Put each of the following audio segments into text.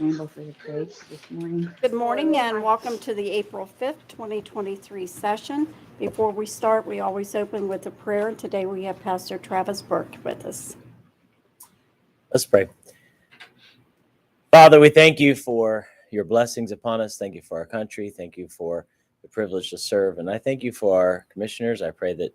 Rainbow for the praise this morning. Good morning and welcome to the April 5th, 2023 session. Before we start, we always open with a prayer, and today we have Pastor Travis Burke with us. Let's pray. Father, we thank you for your blessings upon us. Thank you for our country. Thank you for the privilege to serve. And I thank you for our commissioners. I pray that,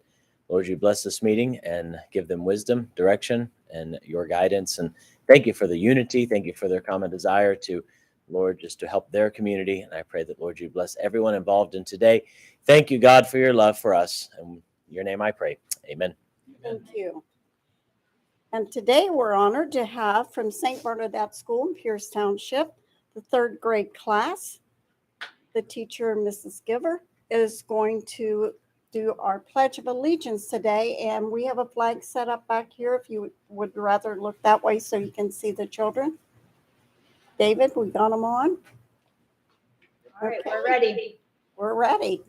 Lord, you bless this meeting and give them wisdom, direction, and your guidance. And thank you for the unity. Thank you for their common desire to, Lord, just to help their community. And I pray that, Lord, you bless everyone involved in today. Thank you, God, for your love for us. In your name I pray. Amen. Thank you. And today we're honored to have from St. Bernadette School in Pierce Township, the third grade class. The teacher, Mrs. Giver, is going to do our Pledge of Allegiance today. And we have a flag set up back here if you would rather look that way so you can see the children. David, we got them on? All right, we're ready. We're ready.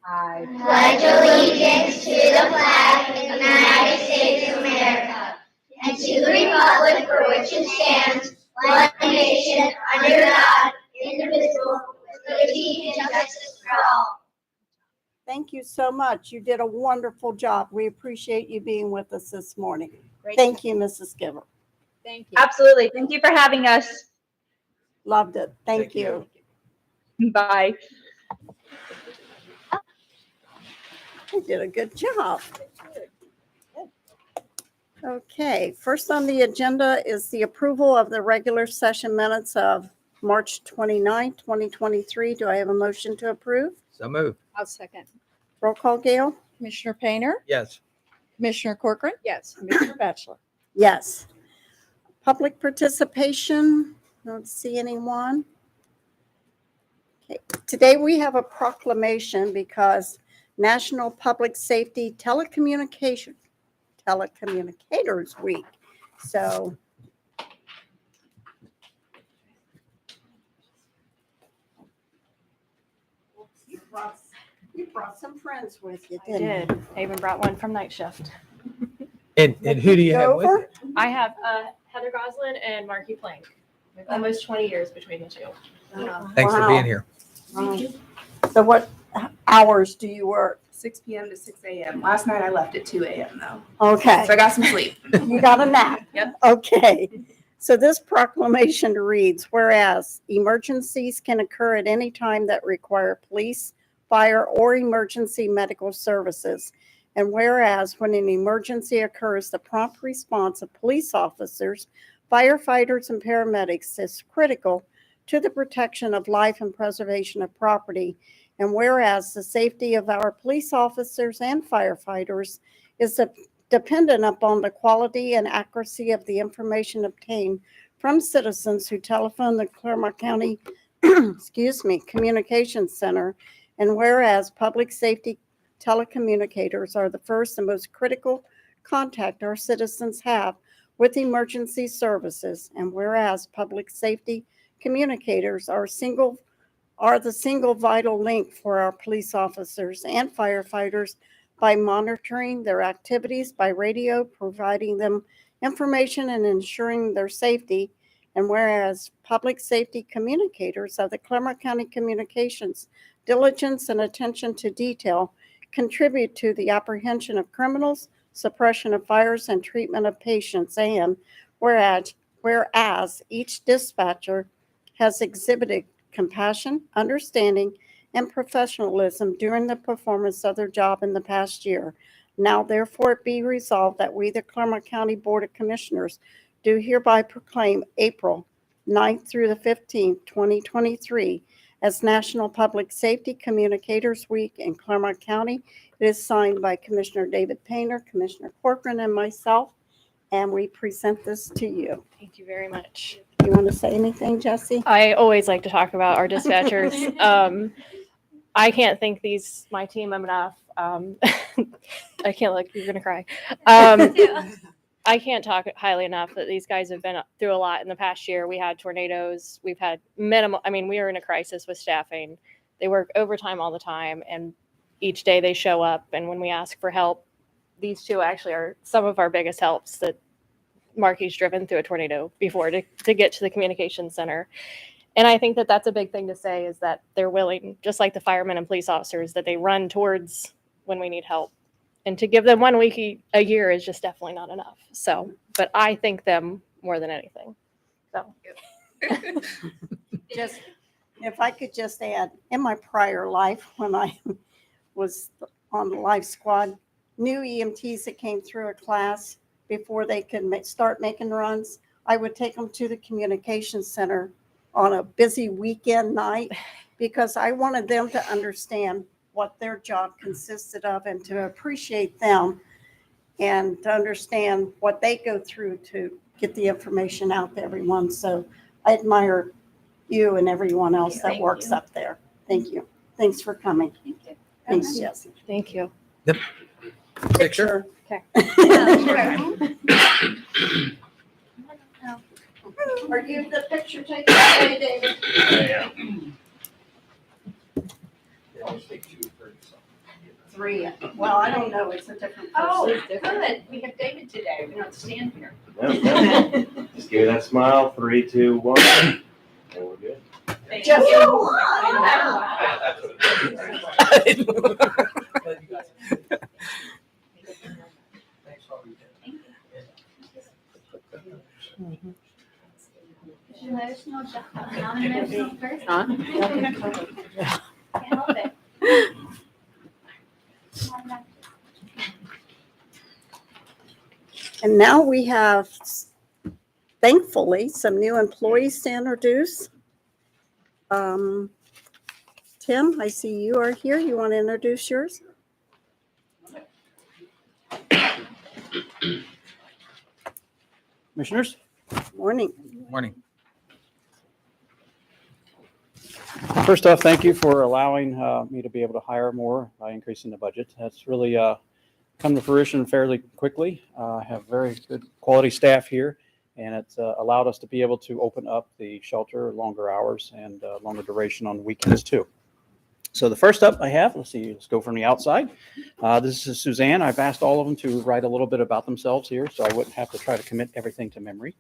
I pledge allegiance to the flag of the United States of America and to the republic for which it stands, one nation, under God, indivisible, with liberty and justice for all. Thank you so much. You did a wonderful job. We appreciate you being with us this morning. Great. Thank you, Mrs. Giver. Thank you. Absolutely. Thank you for having us. Loved it. Thank you. Bye. You did a good job. Okay, first on the agenda is the approval of the regular session minutes of March 29, 2023. Do I have a motion to approve? So moved. I'll second. Roll call, Gail? Commissioner Painter, Yes. Commissioner Corcoran, Yes. Commissioner Batchelor. Yes. Public participation, don't see anyone. Okay. Today we have a proclamation because National Public Safety Telecommunicators Week. So you brought some friends with you, I didn't you? did. I even brought one from night shift. And who do you have with Over? you? I have Heather Goslin and Marky Plank. Almost 20 years between the two. Thanks for Wow. being here. So what hours do you work? 6 p.m. to 6 a.m. Last night I left at 2 a.m. though. Okay. So I got some sleep. You got a nap? Yep. Okay. So this proclamation reads, whereas emergencies can occur at any time that require police, fire, or emergency medical services. And whereas when an emergency occurs, the prompt response of police officers, firefighters, and paramedics is critical to the protection of life and preservation of property. And whereas the safety of our police officers and firefighters is dependent upon the quality and accuracy of the information obtained from citizens who telephone the Clermont County Communications Center. And whereas public safety telecommunicators are the first and most critical contact our citizens have with emergency services. And whereas public safety communicators are the single vital link for our police officers and firefighters by monitoring their activities by radio, providing them information and ensuring their safety. And whereas public safety communicators of the Clermont County Communications diligence and attention to detail contribute to the apprehension of criminals, suppression of fires, and treatment of patients. And whereas each dispatcher has exhibited compassion, understanding, and professionalism during the performance of their job in the past year. Now, therefore, it be resolved that we, the Clermont County Board of Commissioners, do hereby proclaim April 9th through the 15th, 2023, as National Public Safety Communicators Week in Clermont County. It is signed by Commissioner David Painter, Commissioner Corcoran, and myself, and we present this to you. Thank you very much. You want to say anything, Jesse? I always like to talk about our dispatchers. I can't thank my team enough. I can't look, you're going to cry. I can't talk highly enough that these guys have been through a lot in the past year. We had tornadoes. We've had we are in a crisis with staffing. They work overtime all the time, and each day they show up. And when we ask for help, these two actually are some of our biggest helps that Marky's driven through a tornado before to get to the communications center. And I think that that's a big thing to say, is that they're willing, just like the firemen and police officers, that they run towards when we need help. And to give them 1 week a year is just definitely not enough. So, but I thank them more than anything. So, Just, if I could just add, in my prior life, when I was on the life squad, new EMTs that came through a class before they could start making runs, I would take them to the communications center on a busy weekend night because I wanted them to understand what their job consisted of and to appreciate them and to understand what they go through to get the information out to everyone. So I admire you and everyone else that Thank works you. up there. Thank you. Thanks for coming. Thank you. Thanks, Jesse. thank you. Picture. Okay. Are you the picture taker today, David? Three. Well, I don't know. It's a different Oh, person. good. We have David today. We don't stand here. Just give me that smile. 3, 2, 1. And we're good. Just Should you let us know down in there first? Huh? Can't help it. And now we have, thankfully, some new employees to introduce. Tim, I see you are here. You want to introduce yours? Commissioners, Morning. Morning. first off, thank you for allowing me to be able to hire more by increasing the budget. That's really come to fruition fairly quickly. I have very good quality staff here, and it's allowed us to be able to open up the shelter longer hours and longer duration on weekends too. So the first up I have, let's go from the outside. This is Suzanne. I've asked all of them to write a little bit about themselves here, so I wouldn't have to try to commit everything to memory.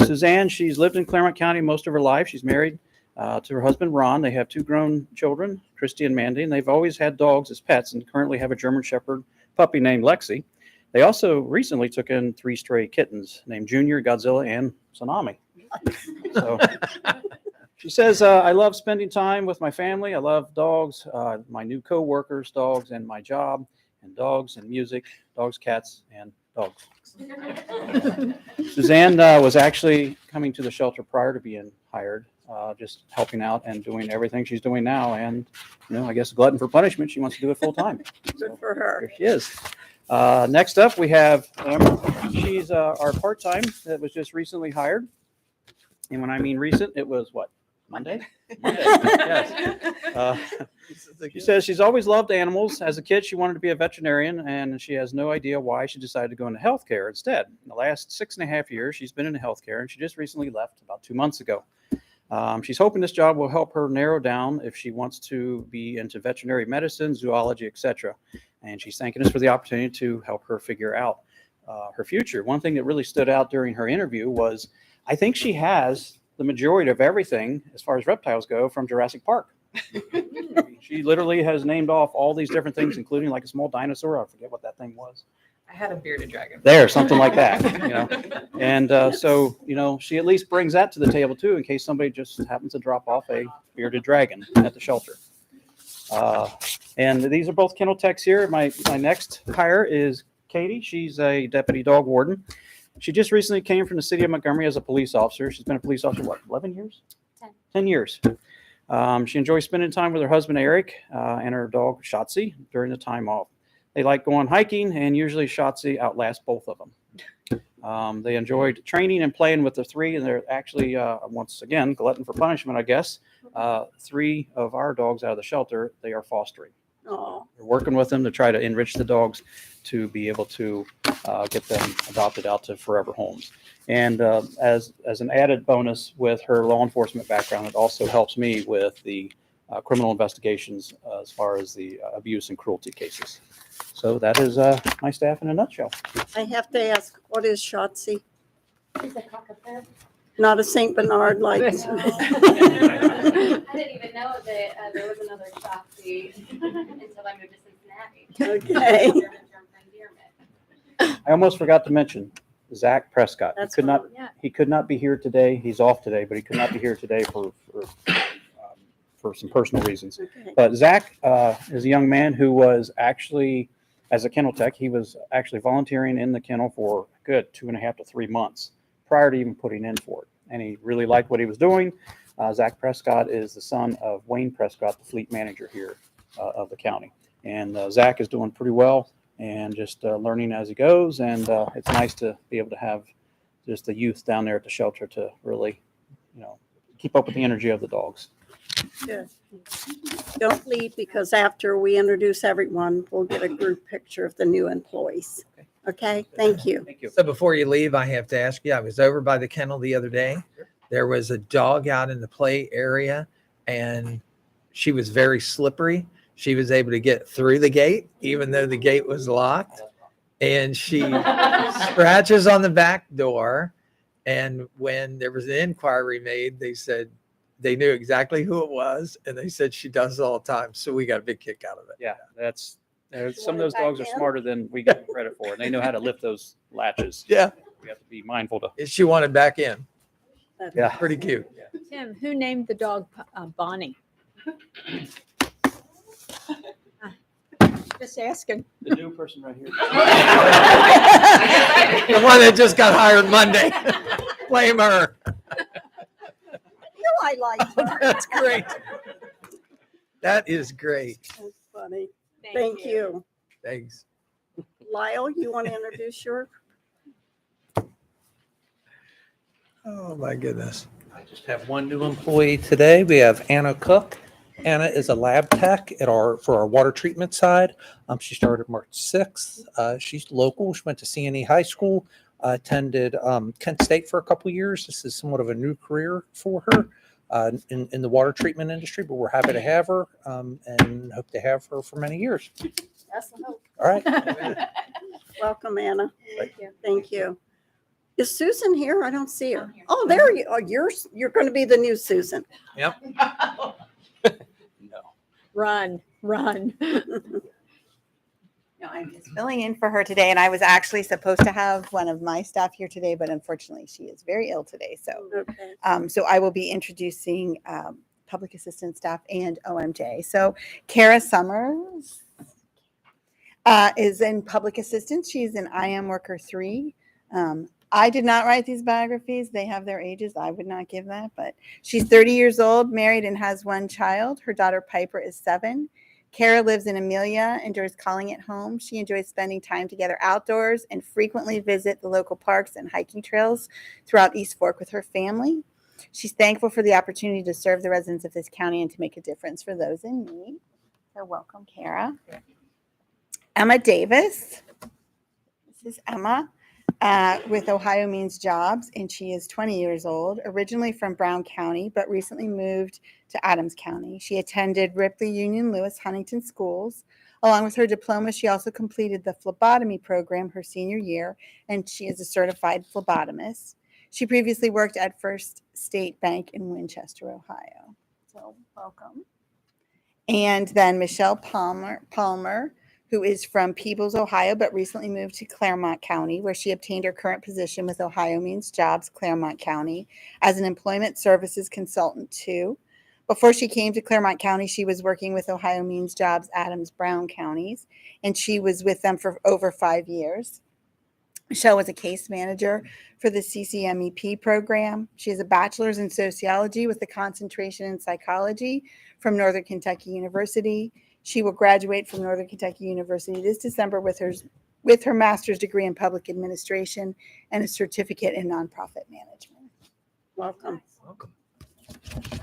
Suzanne, she's lived in Clermont County most of her life. She's married to her husband, Ron. They have 2 grown children, Christy and Mandy, and they've always had dogs as pets and currently have a German Shepherd puppy named Lexi. They also recently took in 3 stray kittens named Junior, Godzilla, and Tsunami. So she says, I love spending time with my family. I love dogs, my new co-workers, dogs, and my job, and dogs and music, dogs, cats, and dogs. Suzanne was actually coming to the shelter prior to being hired, just helping out and doing everything she's doing now. And, I guess glutton for punishment, she wants to do it full time. Good for her. Here she is. Next up, we have Amber. She's our part-time that was just recently hired. And when I mean recent, it was what? Monday? Yes. She says she's always loved animals. As a kid, she wanted to be a veterinarian, and she has no idea why she decided to go into healthcare instead. In the last 6.5 years, she's been in healthcare, and she just recently left about 2 months ago. She's hoping this job will help her narrow down if she wants to be into veterinary medicine, zoology, etc. And she's thanking us for the opportunity to help her figure out her future. One thing that really stood out during her interview was I think she has the majority of everything as far as reptiles go from Jurassic Park. She literally has named off all these different things, including like a small dinosaur. I forget what that thing was. I had a bearded dragon. There, something like that, And so, she at least brings that to the table too, in case somebody just happens to drop off a bearded dragon at the shelter. And these are both kennel techs here. My next hire is Katie. She's a deputy dog warden. She just recently came from the city of Montgomery as a police officer. She's been a police officer, 11 years? 10 years. She enjoys spending time with her husband, Eric, and her dog, Shotzi, during the time off. They like going hiking, and usually Shotzi outlasts both of them. They enjoyed training and playing with the 3, and they're actually, once again, glutton for punishment, I guess. 3 of our dogs out of the shelter, they are fostering. Oh, We're working with them to try to enrich the dogs to be able to get them adopted out to forever homes. And as an added bonus with her law enforcement background, it also helps me with the criminal investigations as far as the abuse and cruelty cases. So that is my staff in a nutshell. I have to ask, what is Shotzi? Not a Saint Bernard like. I didn't even know that there was another Shopsy until I moved to Cincinnati. Okay. I almost forgot to mention Zach Prescott. That's He could not be here today. He's off today, but he could not be here today for some personal reasons. Okay. But Zach is a young man who was actually, as a kennel tech, he was actually volunteering in the kennel for a good 2.5 to 3 months prior to even putting in for it. And he really liked what he was doing. Zach Prescott is the son of Wayne Prescott, the fleet manager here of the county. And Zach is doing pretty well and just learning as he goes. And it's nice to be able to have just the youth down there at the shelter to really, keep up with the energy of the dogs. Good. Don't leave, because after we introduce everyone, we'll get a group picture of the new employees. Okay, thank you. Thank you. So before you leave, I have to ask you, I was over by the kennel the other day. There was a dog out in the play area and she was very slippery. She was able to get through the gate, even though the gate was locked. And she scratches on the back door. And when there was an inquiry made, they said they knew exactly who it was. And they said she does it all the time. So we got a big kick out of it. Yeah, some of those dogs are smarter than we give them credit for, and they know how to lift those latches. Yeah. We have to be mindful to. She wanted back in. Yeah. Pretty cute. Tim, who named the dog Bonnie? Just asking. The new person right here. The one that just got hired Monday. Blame her. I like her. That's great. That is great. That's funny. Thank you. Thanks. Lyle, you want to introduce your? Oh, my goodness. I just have one new employee today. We have Anna Cook. Anna is a lab tech for our water treatment side. She started March 6th. She's local. She went to CNE High School, attended Kent State for a couple years. This is somewhat of a new career for her in the water treatment industry, but we're happy to have her and hope to have her for many years. That's the hope. All right. Welcome, Anna. Thank you. Thank you. Is Susan here? I don't see her. Oh, there you are. You're going to be the new Susan. Yep. No. Run. No, I'm just filling in for her today, and I was actually supposed to have one of my staff here today, but unfortunately, she is very ill today. So, Okay. so I will be introducing public assistance staff and OMJ. So, Kara Summers is in public assistance. She's an IM worker 3. I did not write these biographies. They have their ages. I would not give that, but she's 30 years old, married, and has 1 child. Her daughter Piper is 7. Kara lives in Amelia, enjoys calling it home. She enjoys spending time together outdoors and frequently visit the local parks and hiking trails throughout East Fork with her family. She's thankful for the opportunity to serve the residents of this county and to make a difference for those in need. So welcome, Kara. Emma Davis. This is Emma with Ohio Means Jobs, and she is 20 years old, originally from Brown County, but recently moved to Adams County. She attended Ripley Union Lewis Huntington schools. Along with her diploma, she also completed the phlebotomy program her senior year, and she is a certified phlebotomist. She previously worked at First State Bank in Winchester, Ohio. So welcome. And then Michelle Palmer, who is from Peebles, Ohio, but recently moved to Clermont County, where she obtained her current position with Ohio Means Jobs, Clermont County, as an employment services consultant 2. Before she came to Clermont County, she was working with Ohio Means Jobs, Adams, Brown counties, and she was with them for over 5 years. Michelle was a case manager for the CCMEP program. She has a bachelor's in sociology with a concentration in psychology from Northern Kentucky University. She will graduate from Northern Kentucky University this December with her master's degree in public administration and a certificate in nonprofit management. Welcome. Welcome.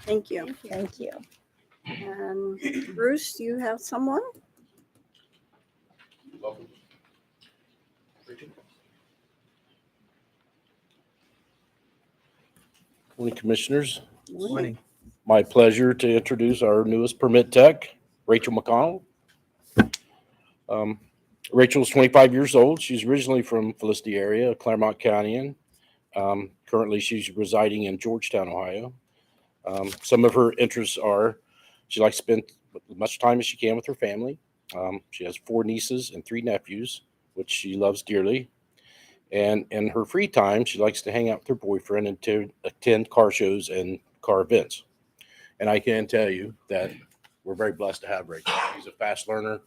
Thank you. Thank you. And Bruce, you have someone? Welcome. Morning, Commissioners. Morning. My pleasure to introduce our newest permit tech, Rachel McConnell. Rachel's 25 years old. She's originally from Felicity area, Clermont County. Currently, she's residing in Georgetown, Ohio. Some of her interests are she likes to spend as much time as she can with her family. She has 4 nieces and 3 nephews, which she loves dearly. And in her free time, she likes to hang out with her boyfriend and to attend car shows and car events. And I can tell you that we're very blessed to have Rachel. She's a fast learner,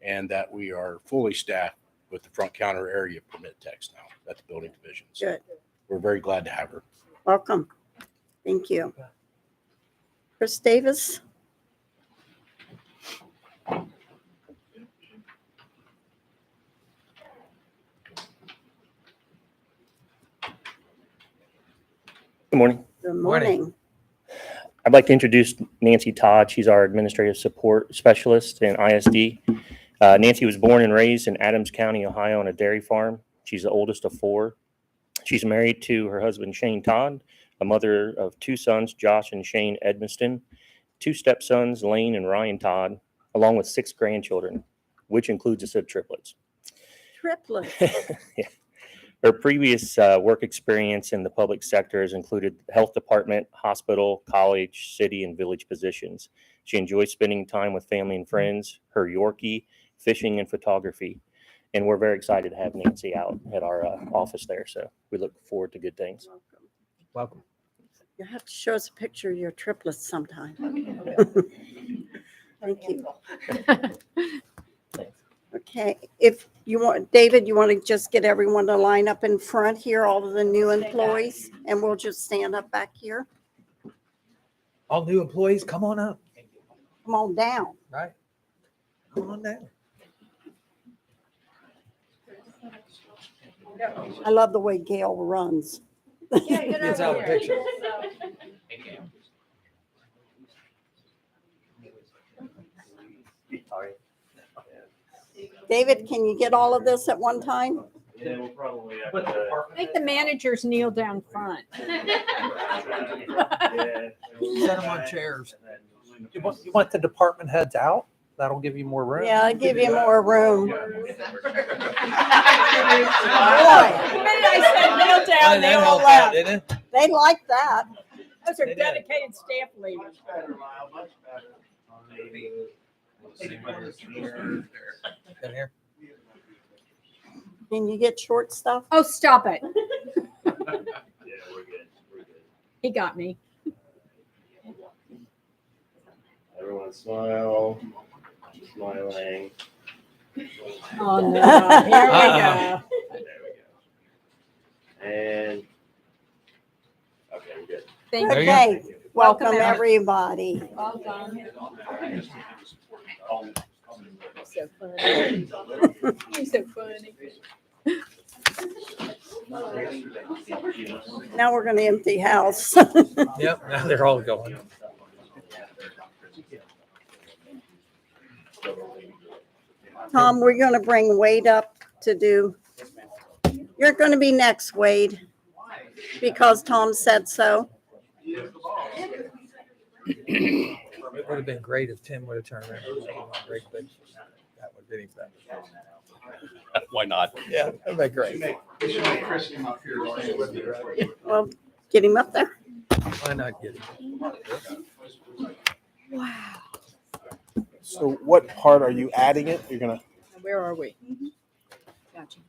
and that we are fully staffed with the front counter area permit techs now at the building division. So Good. we're very glad to have her. Welcome. Thank you. Chris Davis? Good morning. Good morning. I'd like to introduce Nancy Todd. She's our administrative support specialist in ISD. Nancy was born and raised in Adams County, Ohio, on a dairy farm. She's the oldest of 4. She's married to her husband, Shane Todd, a mother of 2 sons, Josh and Shane Edmiston, 2 stepsons, Lane and Ryan Todd, along with 6 grandchildren, which includes a set of triplets. Triplets. Yeah. Her previous work experience in the public sector has included health department, hospital, college, city, and village positions. She enjoys spending time with family and friends, her Yorkie, fishing, and photography. And we're very excited to have Nancy out at our office there. So we look forward to good things. Welcome. You have to show us a picture of your triplets sometime. Thank you. Okay, if you want, David, you want to just get everyone to line up in front here, all of the new employees, and we'll just stand up back here. All new employees, come on up. Come on down. Right. Come on down. I love the way Gail runs. Gets out of the picture. David, can you get all of this at one time? Yeah, we'll probably Make the managers kneel down front. Set them on chairs. You want the department heads out? That'll give you more room. Yeah, I'll give you more room. The minute I said kneel down, they all left. Didn't it? They like that. Those are dedicated staff leaders. Down here. Can you get short stuff? Oh, stop it. Yeah, we're good. We're good. He got me. Everyone smile. Smiling. Oh, no. Here we go. There we go. And okay, we're good. Thank There you. you go. Okay, welcome Welcome, everybody. Well done. So funny. You're so funny. Now we're going to empty house. Yep, now they're all going. Tom, we're going to bring Wade up to do. You're going to be next, Wade, because Tom said so. It would have been great if Tim would have turned around. Great, but that would have been even better. Why not? Yeah, that'd be great. Well, get him up there. Why not get it? Wow. So what part are you adding it? You're gonna. Where are we? Gotcha.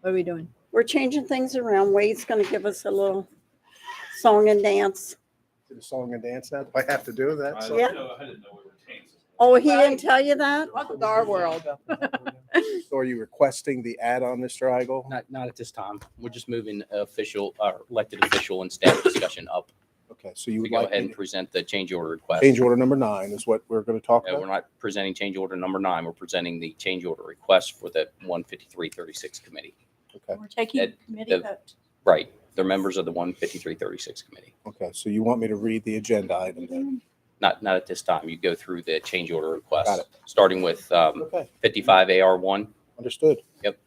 What are we doing? We're changing things around. Wade's going to give us a little song and dance. Do the song and dance now? Do I have to do that? So, Yeah. Oh, he didn't tell you that? Welcome to our world. so are you requesting the add-on, Mr. Eigel? Not at this time. We're just moving official, elected official and staff discussion up. Okay, so you We would go like ahead me and present the change order request. change order number 9 is what we're going to talk We're about? not presenting change order number 9. We're presenting the change order request for the 15336 committee. Okay. We're taking Ed, committee the- vote. Right. They're members of the 15336 committee. Okay, so you want me to read the agenda item then? Not at this time. You go through the change order request. Got it. Starting with Okay, 55 AR1. understood. Yep.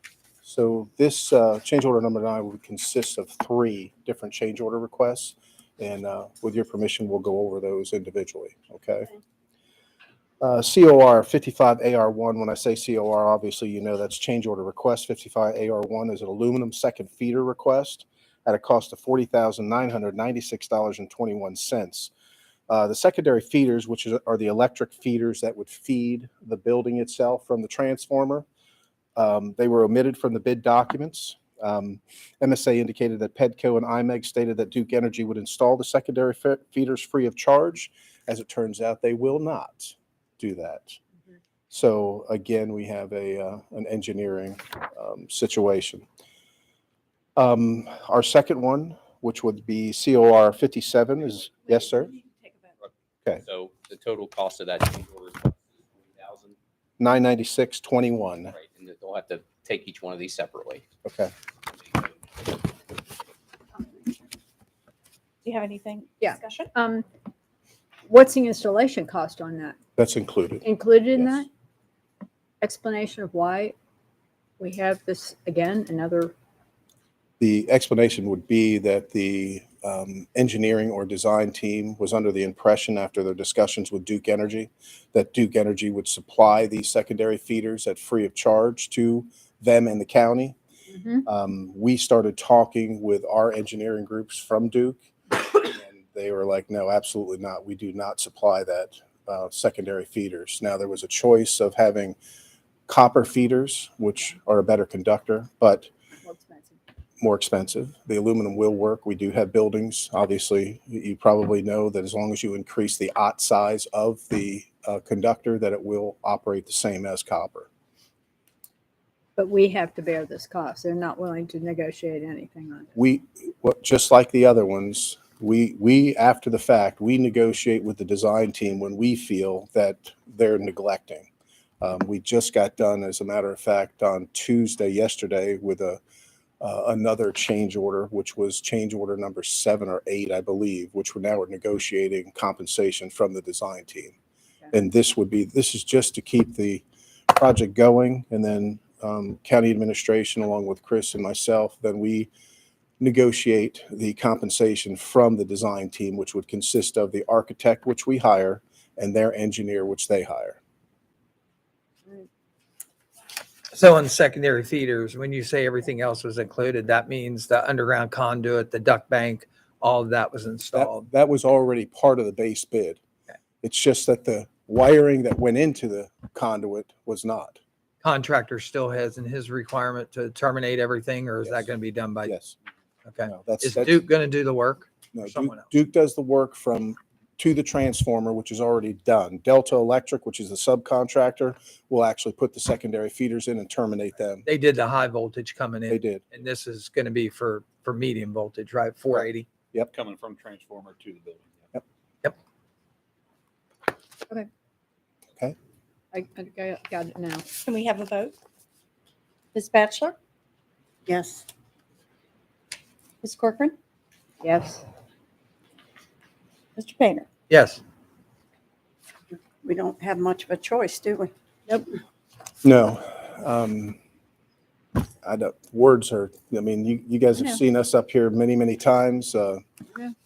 So this change order number 9 would consist of 3 different change order requests. And with your permission, we'll go over those individually, okay? COR 55 AR1, when I say COR, obviously you know that's change order request. 55 AR1 is an aluminum second feeder request at a cost of $40,996.21. The secondary feeders, which are the electric feeders that would feed the building itself from the transformer, they were omitted from the bid documents. MSA indicated that PEDCO and IMEG stated that Duke Energy would install the secondary feeders free of charge. As it turns out, they will not do that. So again, we have an engineering situation. Our second one, which would be COR 57, is yes, sir. Okay. So the total cost of that change order is $996.21. right, and they'll have to take each one of these separately. Okay. Do you have anything? Yeah. Discussion? What's the installation cost on that? That's included. Included in Yes. that? Explanation of why we have this, again, another, The explanation would be that the engineering or design team was under the impression after their discussions with Duke Energy that Duke Energy would supply these secondary feeders at free of charge to them and the county. We started talking with our engineering groups from Duke, and they were like, no, absolutely not. We do not supply that secondary feeders. Now, there was a choice of having copper feeders, which are a better conductor, but more expensive. The aluminum will work. We do have buildings. Obviously, you probably know that as long as you increase the OT size of the conductor, that it will operate the same as copper. but we have to bear this cost. They're not willing to negotiate anything on it. Just like the other ones, we after the fact, we negotiate with the design team when we feel that they're neglecting. We just got done, as a matter of fact, on yesterday, with another change order, which was change order number 7 or 8, I believe, which we're now negotiating compensation from the design team. Okay. And this is just to keep the project going, and then county administration, along with Chris and myself, then we negotiate the compensation from the design team, which would consist of the architect, which we hire, and their engineer, which they hire. So on secondary feeders, when you say everything else was included, that means the underground conduit, the duct bank, all of that was installed. That was already part of the base bid. Okay. It's just that the wiring that went into the conduit was not. Contractor still has in his requirement to terminate everything, or is that Yes. going to be done by? Yes. Okay. No, Is Duke going to do the work? No, or someone else? Duke does the work to the transformer, which is already done. Delta Electric, which is the subcontractor, will actually put the secondary feeders in and terminate them. They did the high voltage coming in. They did. And this is going to be for medium voltage, right? 480. Yep. Coming from transformer to the building. Yep. Yep. Okay. Okay. I got it now. Can we have a vote? Ms. Batchelor? Yes. Ms. Corcoran? Yes. Mr. Painter? Yes. We don't have much of a choice, do we? Nope. No. I don't, words are, I mean, you guys have Yeah. seen us up here many, many times. Yeah.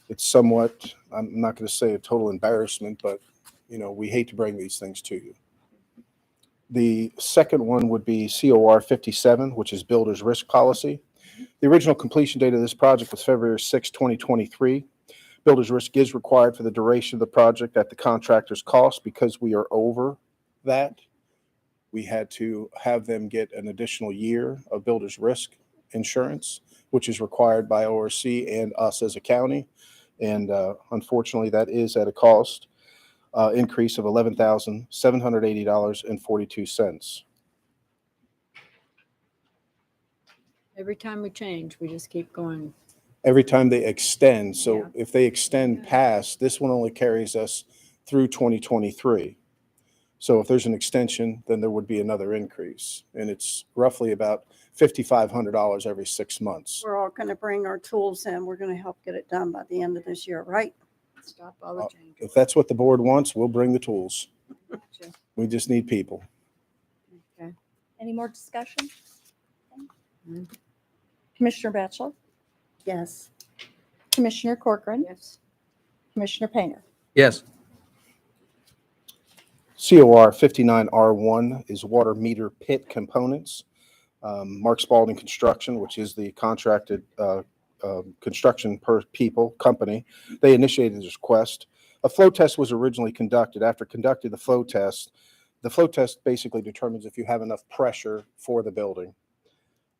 It's somewhat, I'm not going to say a total embarrassment, but, we hate to bring these things to you. The second one would be COR 57, which is Builder's Risk Policy. The original completion date of this project was February 6, 2023. Builder's risk is required for the duration of the project at the contractor's cost. Because we are over that, we had to have them get an additional year of builder's risk insurance, which is required by ORC and us as a county. And unfortunately, that is at a cost increase of $11,780.42. Every time we change, we just keep going. Every time they extend. So Yeah. if they extend past, this one only carries us through 2023. So if there's an extension, then there would be another increase. And it's roughly about $5,500 every 6 months. We're all going to bring our tools in. We're going to help get it done by the end of this year, right? Stop all the change. If that's what the board wants, we'll bring the tools. Gotcha. We just need people. Okay. Any more discussion? Mhm. Commissioner Batchelor? Yes. Commissioner Corcoran? Yes. Commissioner Painter? Yes. COR 59R1 is water meter pit components. Mark Spalding Construction, which is the contracted construction company, they initiated this request. A flow test was originally conducted. After conducting the flow test basically determines if you have enough pressure for the building.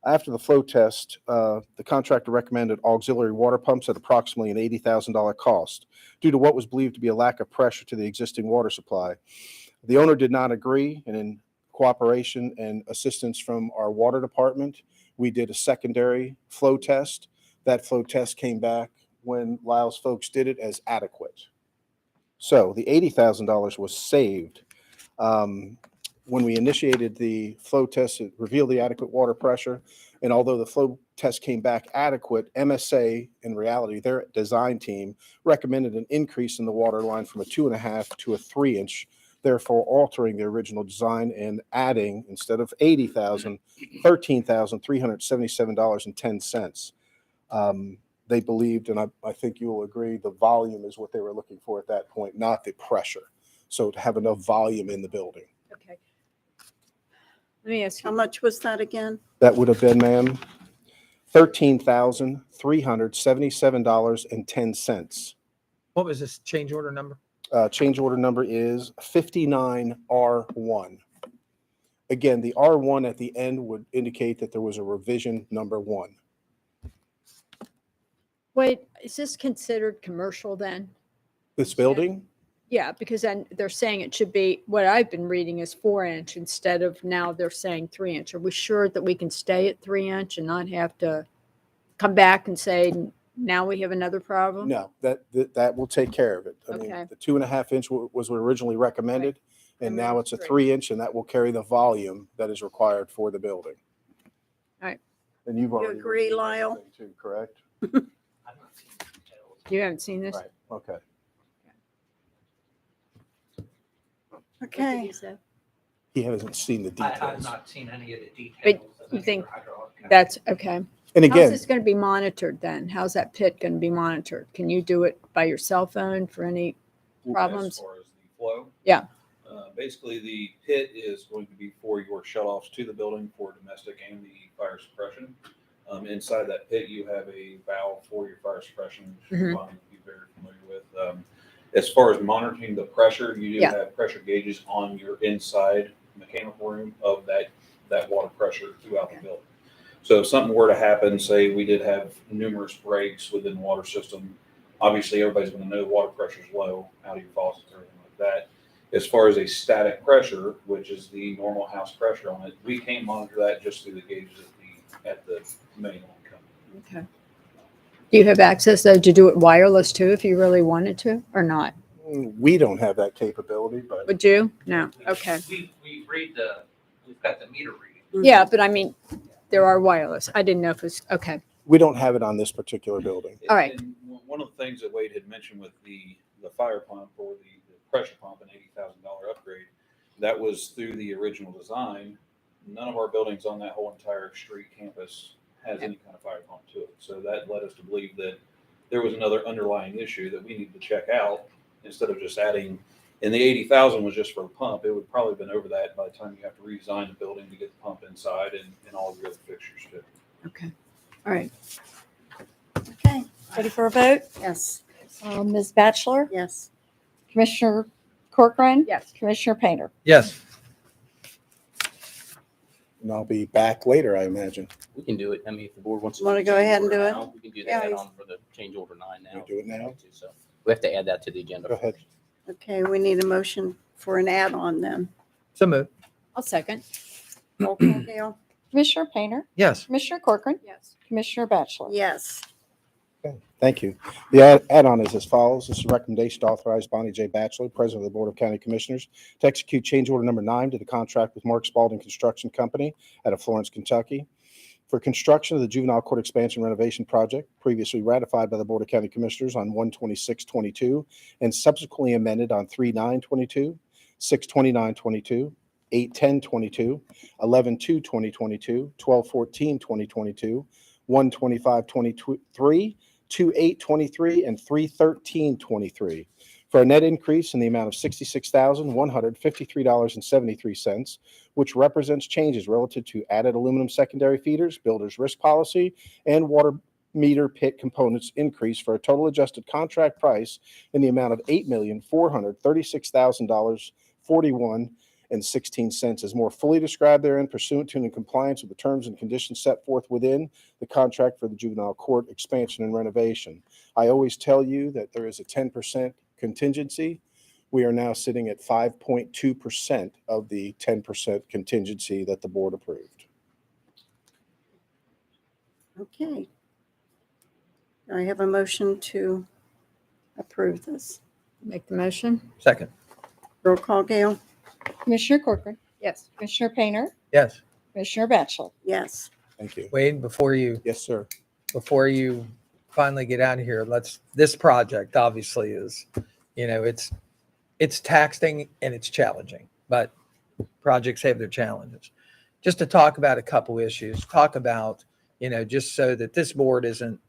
After the flow test, the contractor recommended auxiliary water pumps at approximately an $80,000 cost due to what was believed to be a lack of pressure to the existing water supply. The owner did not agree, and in cooperation and assistance from our water department, we did a secondary flow test. That flow test came back when Lyle's folks did it as adequate. So the $80,000 was saved. When we initiated the flow test, it revealed the adequate water pressure. And although the flow test came back adequate, MSA, in reality, their design team recommended an increase in the water line from a 2.5 to a 3-inch, therefore altering the original design and adding, instead of $80,000, $13,377.10. They believed, and I think you will agree, the volume is what they were looking for at that point, not the pressure. So to have enough volume in the building. Okay. Let me ask you. How much was that again? That would have been, ma'am, $13,377.10. What was this change order number? Change order number is 59R1. Again, the R1 at the end would indicate that there was a revision number 1. Wait, is this considered commercial then? This building? Yeah, because then they're saying it should be, what I've been reading is 4-inch instead of now they're saying 3-inch. Are we sure that we can stay at 3-inch and not have to come back and say, now we have another problem? No, that will take care of it. I mean, Okay. the 2.5-inch was what originally recommended, and now it's a 3-inch, and that will carry the volume that is required for the building. All right. And you've You already agree, reviewed Lyle? everything too, correct? You haven't seen this? Right. Okay. What did Okay. he say? He hasn't seen the I've details. not seen any of the details. But of you any think hydraulic connection. that's okay. And How's again, this going to be monitored then? How's that pit going to be monitored? Can you do it by your cell phone for any problems? As far as the flow? Yeah. Basically, the pit is going to be for your shutoffs to the building for domestic and the fire suppression. Inside that pit, you have a valve for your fire suppression, which Mhm. you'll be very familiar with. As far as monitoring the pressure, you do Yeah. have pressure gauges on your inside mechanical room of that water pressure throughout the building. So if something were to happen, say we did have numerous breaks within the water system, obviously everybody's going to know water pressure is low out of your faucets or anything like that. As far as a static pressure, which is the normal house pressure on it, we can't monitor that just through the gauges at the main line company. Okay. Do you have access though to do it wireless too if you really wanted to or not? we don't have that capability, but Would you? No. Okay. We read we've got the meter reading. Yeah, but I mean, there are wireless. I didn't know if it's okay. we don't have it on this particular building. All right. And one of the things that Wade had mentioned with the fire pump or the pressure pump, an $80,000 upgrade, that was through the original design. None of our buildings on that whole entire street campus has any kind of fire pump to it. So that led us to believe that there was another underlying issue that we needed to check out instead of just adding. And the 80,000 was just for the pump. It would probably have been over that by the time you have to redesign the building to get the pump inside and all of your other fixtures too. Okay. All right. Okay, ready for a vote? Yes. Ms. Batchelor? Yes. Commissioner Corcoran? Yes. Commissioner Painter? Yes. And I'll be back later, I imagine. We can do it. I mean, if the board wants to. Wanna do go change ahead and order do it? now, we can do Yeah, that he's- on for the change order 9 now. We do it now? So we have to add that to the agenda. Go ahead. Okay, we need a motion for an add-on then. So moved. I'll second. Roll call, Gail? Commissioner Painter? Yes. Commissioner Corcoran? Yes. Commissioner Batchelor? Yes. Thank you. The add-on is as follows. This is a recommendation to authorize Bonnie J. Batchelor, President of the Board of County Commissioners, to execute change order number 9 to the contract with Mark Spalding Construction Company out of Florence, Kentucky, for construction of the Juvenile Court Expansion Renovation Project, previously ratified by the Board of County Commissioners on 1/26/22 and subsequently amended on 3/9/22, 6/29/22, 8/10/22, 11/2/2022, 12/14/2022, 1/25/23, 2/8/23, and 3/13/23 for a net increase in the amount of $66,153.73, which represents changes relative to added aluminum secondary feeders, builder's risk policy, and water meter pit components increase for a total adjusted contract price in the amount of $8,436,041.16 is more fully described therein pursuant to and in compliance with the terms and conditions set forth within the contract for the juvenile court expansion and renovation. I always tell you that there is a 10% contingency. We are now sitting at 5.2% of the 10% contingency that the board approved. Okay. I have a motion to approve this. Make the motion. Second. Roll call, Gail? Commissioner Corcoran, Yes. Commissioner Painter, Yes. Commissioner Batchel. Yes. Thank you. Wade, before you Yes, sir. finally get out of here, this project obviously is, it's taxing and it's challenging, but projects have their challenges. Just to talk about a couple issues, talk about, just so that this board isn't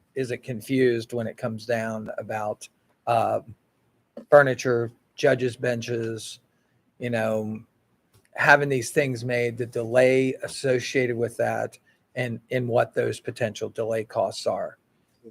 confused when it comes down about furniture, judges' benches, having these things made, the delay associated with that, and what those potential delay costs are.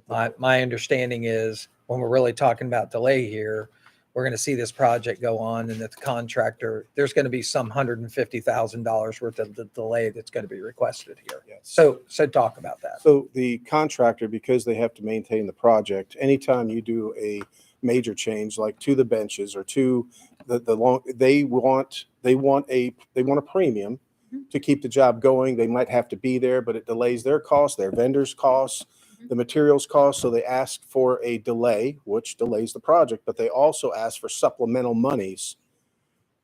My understanding is when we're really talking about delay here, we're going to see this project go on and that the contractor, there's going to be some $150,000 worth of the delay that's going to be requested here. Yes. So talk about that. So the contractor, because they have to maintain the project, anytime you do a major change like to the benches or to the long, they want a premium to keep the job going. They might have to be there, but it delays their costs, their vendors' costs, the materials costs. So they ask for a delay, which delays the project, but they also ask for supplemental monies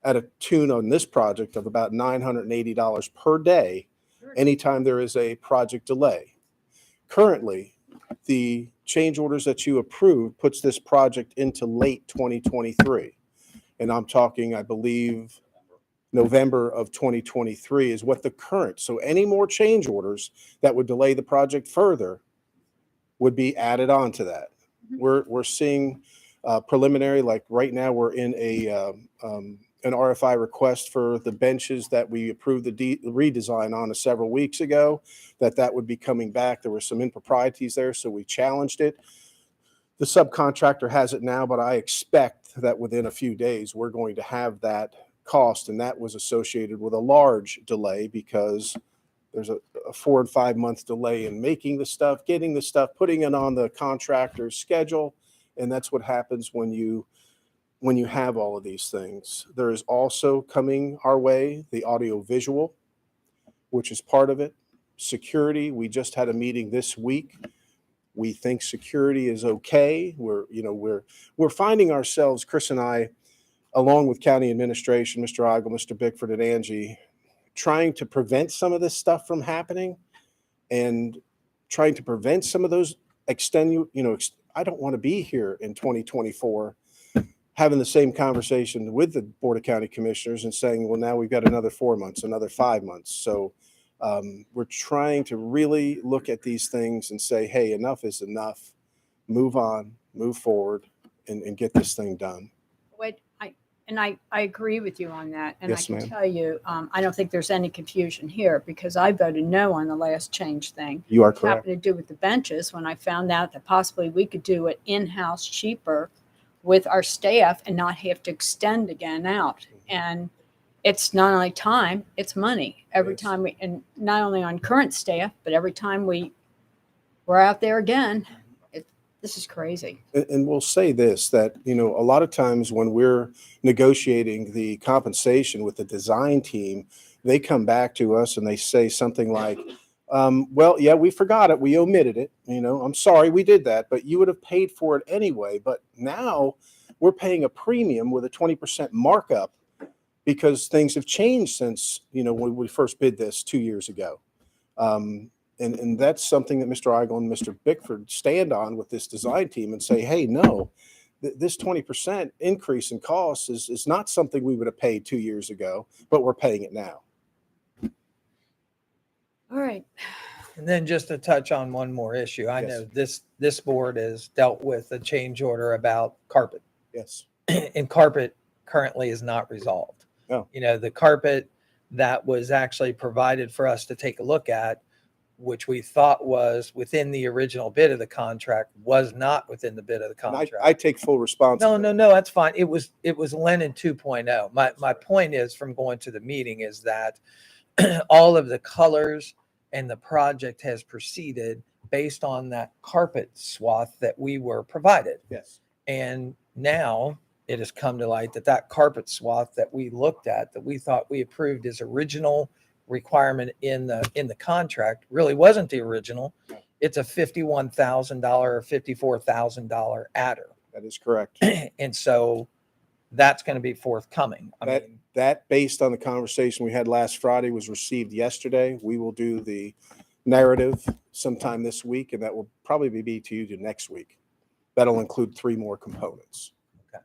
at a tune on this project of about $980 per day anytime there is a project delay. Currently, the change orders that you approved puts this project into late 2023. And I'm talking, I believe, November of 2023 is what the current. So any more change orders that would delay the project further would be added on to that. We're seeing preliminary, like right now we're in an RFI request for the benches that we approved the redesign on several weeks ago, that would be coming back. There were some improprieties there, so we challenged it. The subcontractor has it now, but I expect that within a few days, we're going to have that cost, and that was associated with a large delay because there's a 4 and 5 month delay in making the stuff, getting the stuff, putting it on the contractor's schedule, and that's what happens when you have all of these things. There is also coming our way the audio visual, which is part of it. Security, we just had a meeting this week. We think security is okay. We're finding ourselves, Chris and I, along with county administration, Mr. Eigel, Mr. Bickford, and Angie, trying to prevent some of this stuff from happening and trying to prevent some of those I don't want to be here in 2024 having the same conversation with the Board of County Commissioners and saying, well, now we've got another 4 months, another 5 months. So we're trying to really look at these things and say, hey, enough is enough. Move on, move forward, and get this thing done. I agree with you on that. And Yes, I can ma'am. tell you, I don't think there's any confusion here because I voted no on the last change thing. You are It correct. happened to do with the benches when I found out that possibly we could do it in-house cheaper with our staff and not have to extend again out. And it's not only time, it's money. Every Yes. time and not only on current staff, but every time we're out there again, this is crazy. And we'll say this, that, a lot of times when we're negotiating the compensation with the design team, they come back to us and they say something like, well, yeah, we forgot it. We omitted it. I'm sorry we did that, but you would have paid for it anyway. But now we're paying a premium with a 20% markup because things have changed since, when we first bid this 2 years ago. And that's something that Mr. Eigel and Mr. Bickford stand on with this design team and say, hey, no, this 20% increase in costs is not something we would have paid 2 years ago, but we're paying it now. All right. And then just to touch on one more issue, I Yes. know this board has dealt with a change order about carpet. Yes. and carpet currently is not resolved. Oh. You know, the carpet that was actually provided for us to take a look at, which we thought was within the original bid of the contract, was not within the bid of the And contract. I take full responsibility. No, that's fine. It was Lennon 2.0. My point is, from going to the meeting, is that all of the colors and the project has proceeded based on that carpet swath that we were provided. Yes. And now it has come to light that that carpet swath that we looked at, that we thought we approved as original requirement in the contract, really wasn't the original. It's a $51,000 or $54,000 adder. That is correct. And so that's going to be forthcoming. That based on the conversation we had last Friday was received yesterday. We will do the narrative sometime this week, and that will probably be to you to next week. That'll include 3 more components. Okay.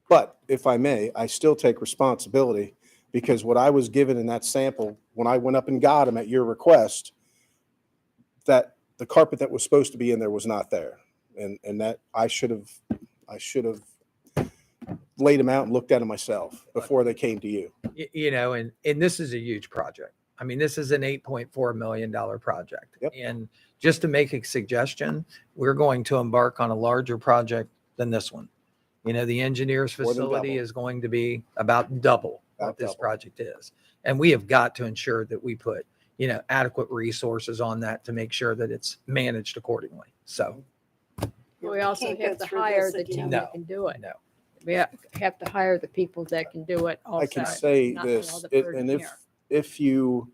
But if I may, I still take responsibility, because what I was given in that sample, when I went up and got them at your request, that the carpet that was supposed to be in there was not there. And that I should have laid them out and looked at them myself before they came to you. You know, and this is a huge project. I mean, this is an $8.4 million project. Yep. And just to make a suggestion, we're going to embark on a larger project than this one. You know, the engineer's More than facility double. is going to be about double what About this double. project is. And we have got to ensure that we put, you know, adequate resources on that to make sure that it's managed accordingly. So, We also can't go have to through hire this the again. team No. that can do it. no. We have to hire the people that can do it also. I can say not this, all the and engineer. if you've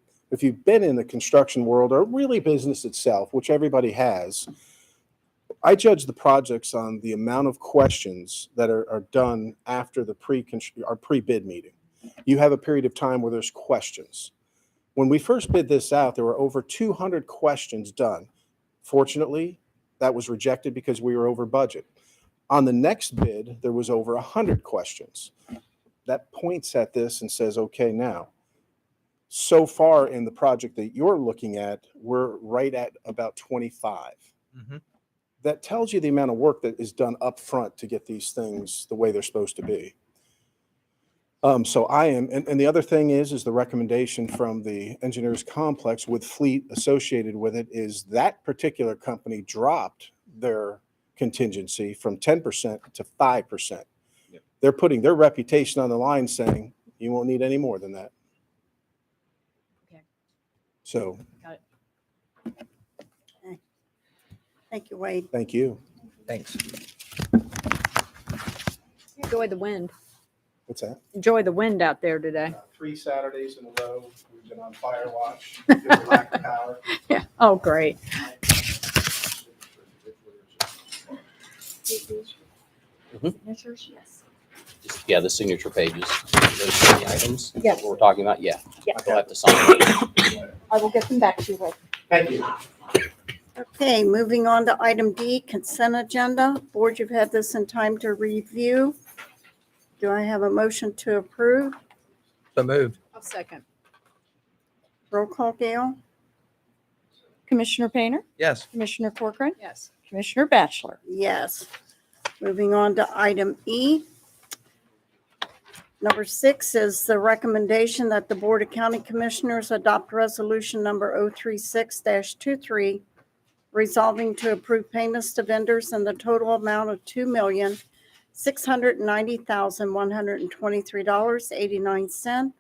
been in the construction world or really business itself, which everybody has, I judge the projects on the amount of questions that are done after the pre-bid meeting. You have a period of time where there's questions. When we first bid this out, there were over 200 questions done. Fortunately, that was rejected because we were over budget. On the next bid, there was over 100 questions. That points at this and says, okay, now, so far in the project that you're looking at, we're right at about 25. Mm-hmm. That tells you the amount of work that is done up front to get these things the way they're supposed to be. So I am, and the other thing is the recommendation from the engineers complex with fleet associated with it is that particular company dropped their contingency from 10% to 5%. Yep. They're putting their reputation on the line saying, you won't need any more than that. Okay. So, Got it. Thank you, Wade. thank you. Thanks. Enjoy the wind. What's that? Enjoy the wind out there today. 3 Saturdays in a row, we've been on fire watch due to lack of power. Yeah. Oh, great. Signatures, yes. Yeah, the signature pages, those are the items. Yes. What we're talking about, yeah. Yes. You'll have to sign it. I will get them back to you, Wade. Thank you. Okay, moving on to item D, consent agenda. Board, you've had this in time to review. Do I have a motion to approve? So moved. I'll second. Roll call, Gail? Commissioner Painter, Yes. Commissioner Corcoran, Yes. Commissioner Batchelor. Yes. Moving on to item E. Number 6 is the recommendation that the Board of County Commissioners adopt resolution number 036-23, resolving to approve payments to vendors in the total amount of $2,690,123.89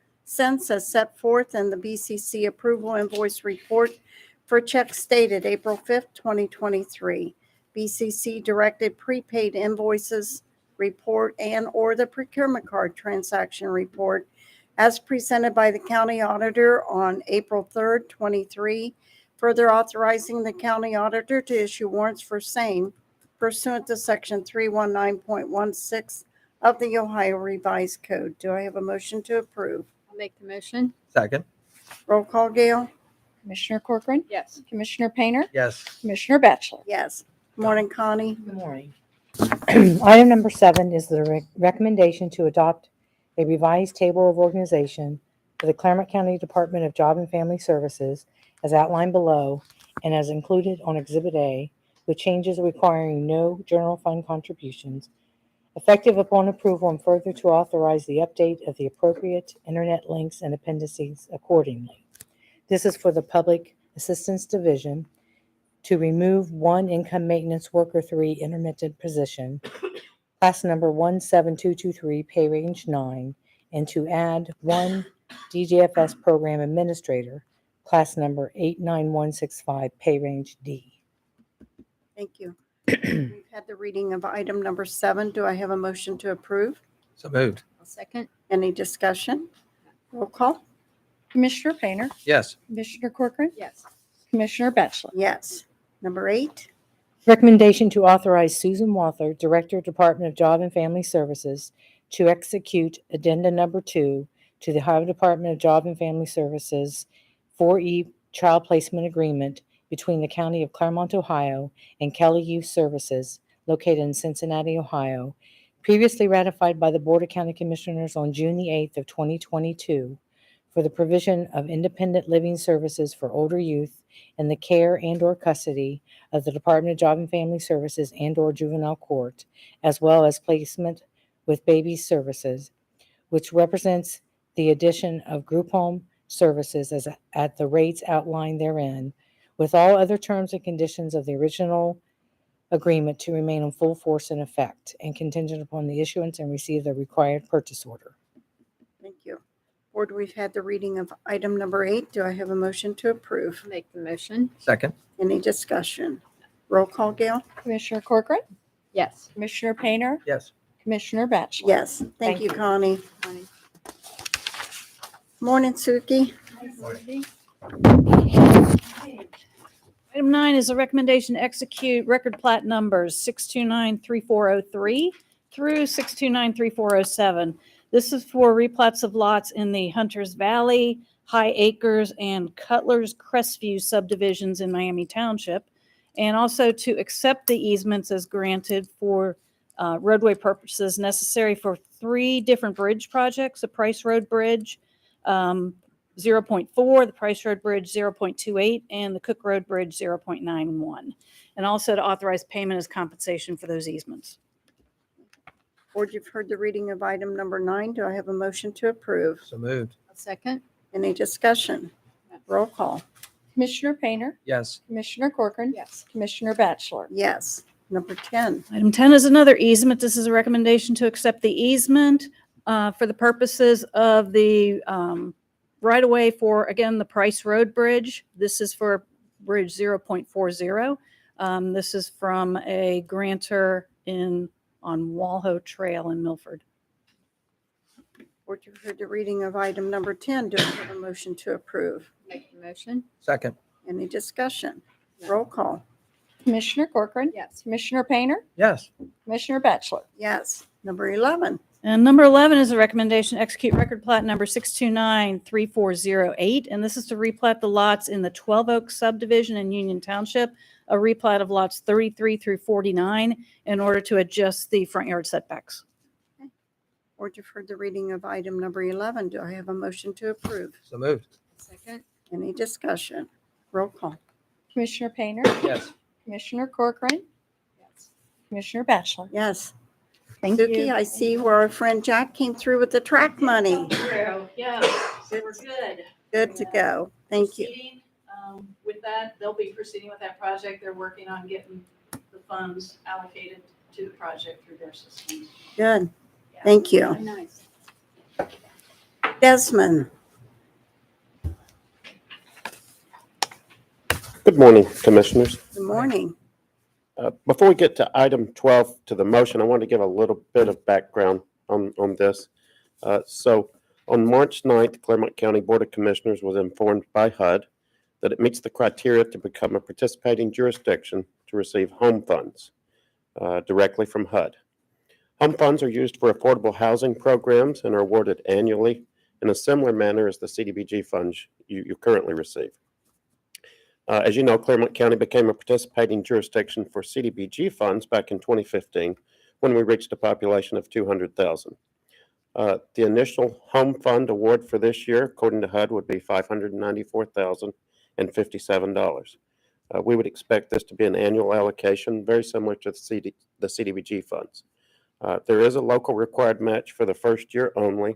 as set forth in the BCC approval invoice report for checks dated April 5th, 2023. BCC directed prepaid invoices report and/or the procurement card transaction report as presented by the county auditor on April 3rd, 23, further authorizing the county auditor to issue warrants for same pursuant to section 319.16 of the Ohio Revised Code. Do I have a motion to approve? I'll make the motion. Second. Roll call, Gail? Commissioner Corcoran, Yes. Commissioner Painter, Yes. Commissioner Batchelor. Yes. Morning, Connie. Good morning. Item number 7 is the recommendation to adopt a revised table of organization for the Clermont County Department of Job and Family Services as outlined below and as included on Exhibit A, with changes requiring no general fund contributions, effective upon approval, and further to authorize the update of the appropriate internet links and appendices accordingly. This is for the Public Assistance Division to remove one Income Maintenance Worker 3 intermittent position, class number 17223, pay range 9, and to add one DGFS program administrator, class number 89165, pay range D. Thank you. We've had the reading of item number 7. Do I have a motion to approve? So moved. I'll second. Any discussion? Roll call? Commissioner Painter, Yes. Commissioner Corcoran, Yes. Commissioner Batchelor. Yes. Number 8. Recommendation to authorize Susan Walther, Director, Department of Job and Family Services, to execute Addenda Number 2 to the Ohio Department of Job and Family Services 4E Child Placement Agreement between the County of Clermont, Ohio, and Kelly Youth Services, located in Cincinnati, Ohio, previously ratified by the Board of County Commissioners on June the 8th of 2022, for the provision of independent living services for older youth in the care and/or custody of the Department of Job and Family Services and/or juvenile court, as well as placement with baby services, which represents the addition of group home services as at the rates outlined therein, with all other terms and conditions of the original agreement to remain in full force and effect, and contingent upon the issuance and receipt of the required purchase order. Thank you. Board, we've had the reading of item number 8. Do I have a motion to approve? Make the motion. Second. Any discussion? Roll call, Gail? Commissioner Corcoran, Yes. Commissioner Painter, Yes. Commissioner Batchelor. Yes. Thank you, Connie. Morning, Suki. Item 9 is a recommendation to execute record plat numbers 6293403 through 6293407. This is for replats of lots in the Hunters Valley, High Acres, and Cutler's Crestview subdivisions in Miami Township, and also to accept the easements as granted for roadway purposes necessary for 3 different bridge projects: a Price Road Bridge 0.4, the Price Road Bridge 0.28, and the Cook Road Bridge 0.91, and also to authorize payment as compensation for those easements. Board, you've heard the reading of item number 9. Do I have a motion to approve? So moved. I'll second. Any discussion? Roll call. Commissioner Painter, Yes. Commissioner Corcoran, Yes. Commissioner Batchelor. Yes. Number 10. Item 10 is another easement. This is a recommendation to accept the easement for the purposes of the right-of-way for, again, the Price Road Bridge. This is for Bridge 0.40. This is from a grantor on Walho Trail in Milford. Board, you've heard the reading of item number 10. Do I have a motion to approve? Make the motion. Second. Any discussion? Roll call. Commissioner Corcoran, Yes. Commissioner Painter, Yes. Commissioner Batchelor. Yes. Number 11. And number 11 is a recommendation to execute record plat number 6293408, and this is to replat the lots in the 12 Oaks subdivision in Union Township, a replat of lots 33 through 49 in order to adjust the front yard setbacks. Board, you've heard the reading of item number 11. Do I have a motion to approve? So moved. Second. Any discussion? Roll call. Commissioner Painter, Yes. Commissioner Corcoran, Yes. Commissioner Batchelor. Yes. Thank Suki, you. I see where our friend Jack came through with the track money. Yeah, we're good. Good to go. Thank you. Proceeding, with that, they'll be proceeding with that project. They're working on getting the funds allocated to the project through their systems. Good. Thank you. Very nice. Desmond. Good morning, Commissioners. Good morning. Before we get to item 12, to the motion, I want to give a little bit of background on this. So on March 9th, the Clermont County Board of Commissioners was informed by HUD that it meets the criteria to become a participating jurisdiction to receive home funds directly from HUD. Home funds are used for affordable housing programs and are awarded annually in a similar manner as the CDBG funds you currently receive. As you know, Clermont County became a participating jurisdiction for CDBG funds back in 2015 when we reached a population of 200,000. The initial home fund award for this year, according to HUD, would be $594,057. We would expect this to be an annual allocation, very similar to the CDBG funds. There is a local required match for the first year only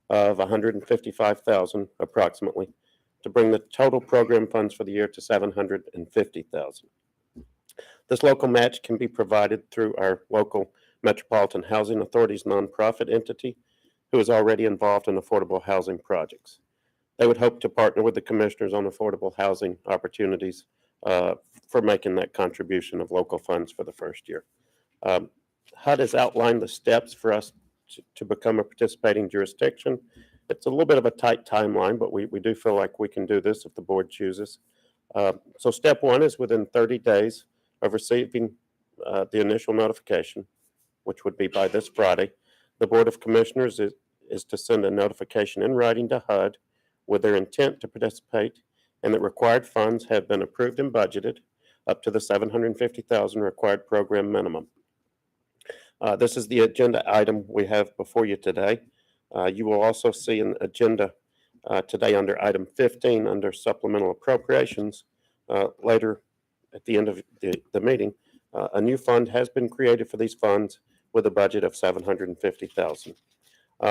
of $155,000 approximately to bring the total program funds for the year to $750,000. This local match can be provided through our local Metropolitan Housing Authority's nonprofit entity, who is already involved in affordable housing projects. They would hope to partner with the commissioners on affordable housing opportunities for making that contribution of local funds for the first year. HUD has outlined the steps for us to become a participating jurisdiction. It's a little bit of a tight timeline, but we do feel like we can do this if the board chooses. So step one is within 30 days of receiving the initial notification, which would be by this Friday. The Board of Commissioners is to send a notification in writing to HUD with their intent to participate and that required funds have been approved and budgeted up to the $750,000 required program minimum. This is the agenda item we have before you today. You will also see an agenda today under item 15 under supplemental appropriations. Later at the end of the meeting, a new fund has been created for these funds with a budget of $750,000.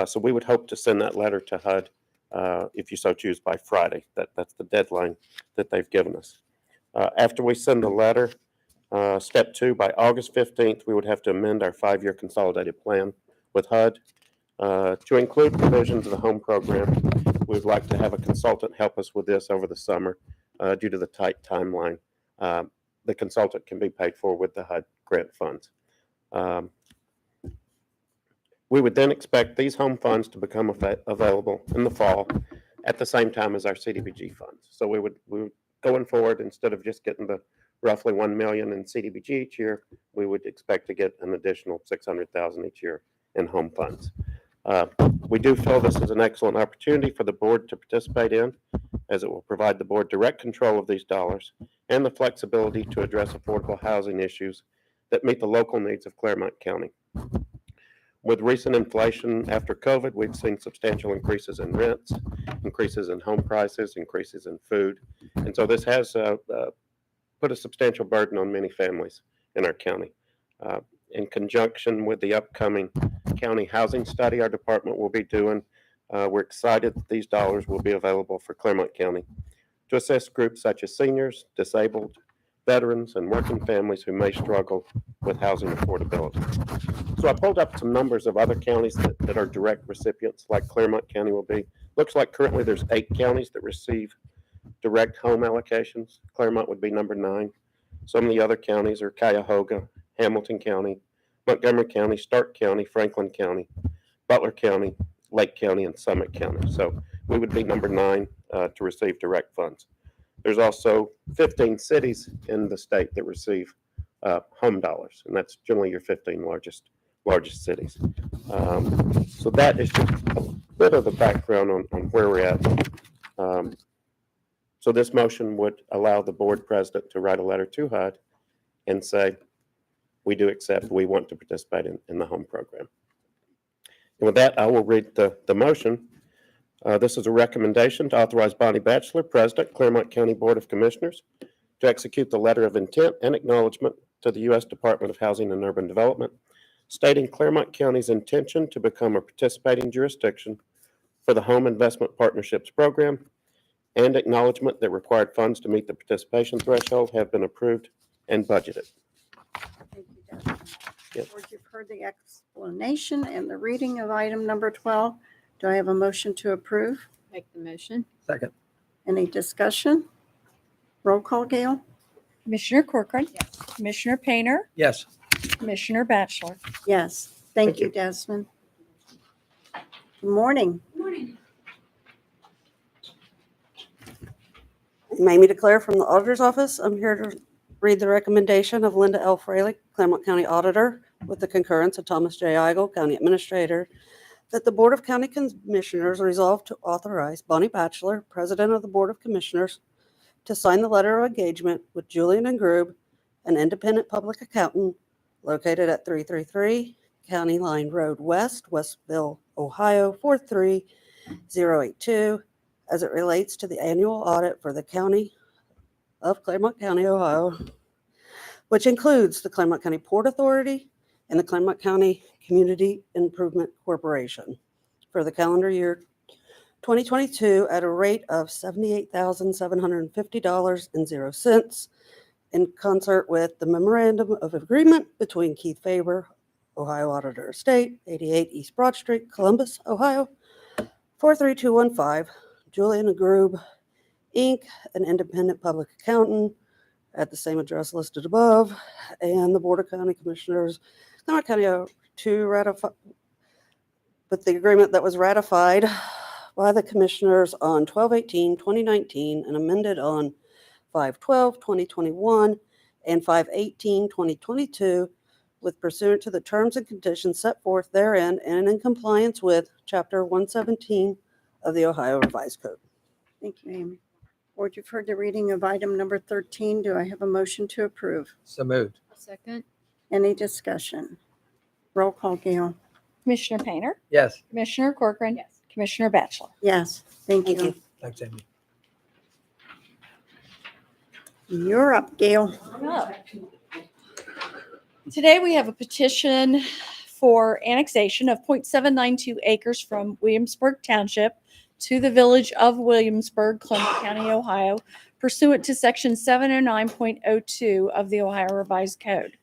So we would hope to send that letter to HUD if you so choose by Friday. That's the deadline that they've given us. After we send the letter, step two, by August 15th, we would have to amend our 5-year consolidated plan with HUD to include provisions of the home program. We would like to have a consultant help us with this over the summer due to the tight timeline. The consultant can be paid for with the HUD grant funds. We would then expect these home funds to become available in the fall at the same time as our CDBG funds. So we would going forward, instead of just getting the roughly $1 million in CDBG each year, we would expect to get an additional $600,000 each year in home funds. We do feel this is an excellent opportunity for the board to participate in, as it will provide the board direct control of these dollars and the flexibility to address affordable housing issues that meet the local needs of Clermont County. With recent inflation after COVID, we've seen substantial increases in rents, increases in home prices, increases in food. And so this has put a substantial burden on many families in our county. In conjunction with the upcoming county housing study our department will be doing, we're excited that these dollars will be available for Clermont County to assist groups such as seniors, disabled, veterans, and working families who may struggle with housing affordability. So I pulled up some numbers of other counties that are direct recipients, like Clermont County will be. Looks like currently there's 8 counties that receive direct home allocations. Clermont would be number 9. Some of the other counties are Cuyahoga, Hamilton County, Montgomery County, Stark County, Franklin County, Butler County, Lake County, and Summit County. So we would be number 9 to receive direct funds. There's also 15 cities in the state that receive home dollars, and that's generally your 15 largest cities. So that is just a bit of the background on where we're at. So this motion would allow the board president to write a letter to HUD and say, we do accept, we want to participate in the home program. And with that, I will read the motion. This is a recommendation to authorize Bonnie Batchelor, President, Clermont County Board of Commissioners, to execute the letter of intent and acknowledgement to the U.S. Department of Housing and Urban Development, stating Clermont County's intention to become a participating jurisdiction for the Home Investment Partnerships Program, and acknowledgement that required funds to meet the participation threshold have been approved and budgeted. Thank you, Desmond. Board, you've heard the explanation and the reading of item number 12. Do I have a motion to approve? Make the motion. Second. Any discussion? Roll call, Gail? Commissioner Corcoran. Yes. Commissioner Painter. Yes. Commissioner Batchelor. Yes. Thank you, Desmond. Good morning. Good morning. I'm Amy DeClaire from the Auditor's Office. I'm here to read the recommendation of Linda L. Fraley, Clermont County Auditor, with the concurrence of Thomas J. Eigel, County Administrator, that the Board of County Commissioners resolve to authorize Bonnie Batchelor, President of the Board of Commissioners, to sign the letter of engagement with Julian and Grube, an independent public accountant located at 333 County Line Road West, Westville, Ohio, 43082, as it relates to the annual audit for the County of Clermont County, Ohio, which includes the Clermont County Port Authority, in the Clermont County Community Improvement Corporation for the calendar year 2022 at a rate of $78,750.00 in concert with the memorandum of agreement between Keith Faber, Ohio Auditor of State, 88 East Broad Street, Columbus, Ohio, 43215, Julian Grube, Inc., an independent public accountant at the same address listed above, and the Board of County Commissioners, Clermont County, to ratify, with the agreement that was ratified by the Commissioners on 12/18/2019 and amended on 5/12/2021 and 5/18/2022, with pursuant to the terms and conditions set forth therein and in compliance with Chapter 117 of the Ohio Revised Code. Thank you, Amy. Board, you've heard the reading of item number 13. Do I have a motion to approve? So moved. Second. Any discussion? Roll call, Gail. Commissioner Painter, Yes. Commissioner Corcoran. Yes. Commissioner Batchelor. Yes, thank Thank you. you. Thanks, Amy. You're up, Gail. Today we have a petition for annexation of 0.792 acres from Williamsburg Township to the village of Williamsburg, Clermont County, Ohio, pursuant to section 709.02 of the Ohio Revised Code.